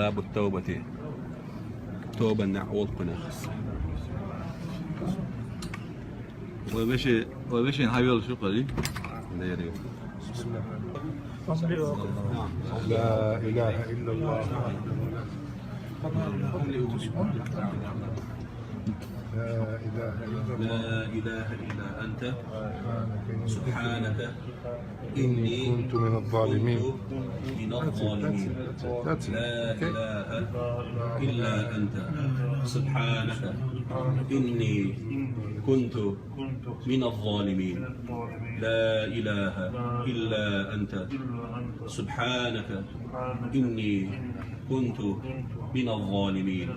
باب التوبة توبة نعوض كناخس. وبيش هايول شو قالي؟ لا إله إلا الله لا إله إلا أنت سبحانك إني كنت من الظالمين. من الظالمين. لا إله إلا أنت سبحانك إني كنت من الظالمين. لا إله إلا أنت سبحانك إني كنت من الظالمين.